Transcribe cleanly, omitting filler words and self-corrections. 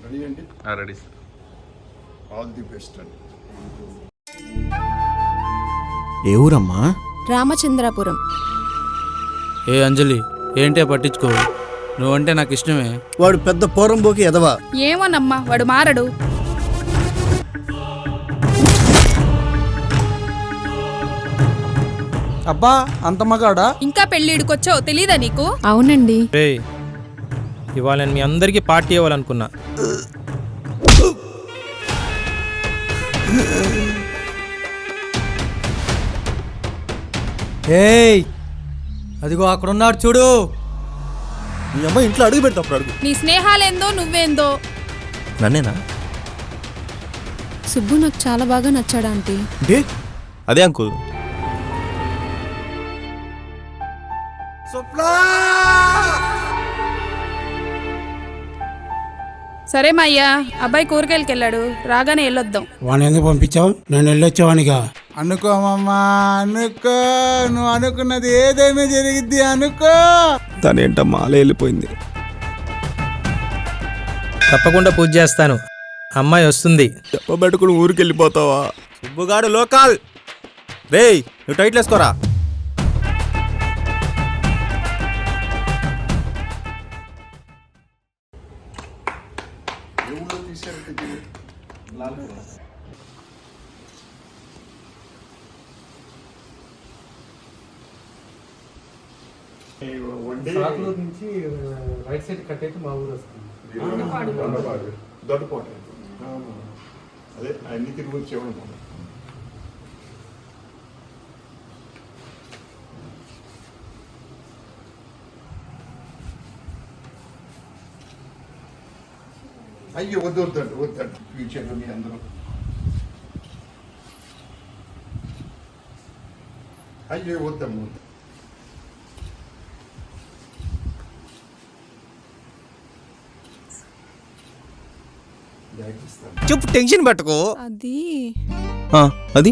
Ready అండి? Ready sir. All the best అండి. ఏ ఊరమ్మా? రామచంద్రాపురం. ఏ అంజలి, ఏంటే పట్టించుకో, నువ్వంటే నాకు ఇష్టమే. వాడు పెద్ద పోరంబోకి ఎదవా. ఏమోనమ్మా, వాడు మారడు. అబ్బా అంత మగాడా? ఇంకా పెళ్ళిడికొచ్చావు తెలీదా నీకు? అవునండి. రేయ్, ఇవాళ నేను మీ అందరికీ పార్టీ ఇవ్వాలనుకున్నా. ఏయ్, అదిగో అక్కడున్నాడు చూడు. మీ అమ్మ ఇంట్లో అడుగు పెడతాప్పుడు అడుగు. నీ స్నేహాలేందో నువ్వేందో. నన్నేనా? సుబ్బు నాకు చాలా బాగా నచ్చాడు ఆంటీ. అంటే అదే అంకుల్. సరే మా అయ్యా, అబ్బాయి కూరగాయలకి వెళ్ళాడు, రాగానే వెళ్ళొద్దాం. వాడిని ఎందుకు పంపించావు? నేను వెళ్ళొచ్చావానిగా. అనుకోమమ్మా, అనుకో. నువ్వు అనుకున్నది ఏదైనా జరిగిద్ది, అనుకో. తనేంటమ్మా అలా వెళ్ళిపోయింది. తప్పకుండా పూజ చేస్తాను. అమ్మాయి వస్తుంది. చెప్పబెట్టుకుని ఊరికి వెళ్ళిపోతావా? సుబ్బుగాడు లోకల్. రేయ్, నువ్వు టైట్లు వేసుకోరా. ఏ ఊళ్ళో తీశారంటే నుంచి రైట్ సైడ్ కట్ అయితే మా ఊరు వస్తుంది. దొడ్డపాటు. అదే అన్ని తిరిగి వచ్చేవాడు. అయ్యో వద్దండి ఫ్యూచర్లో మీ అందరూ. అయ్యో వద్దమ్మ. చెప్పు, టెన్షన్ పెట్టుకో. అది అది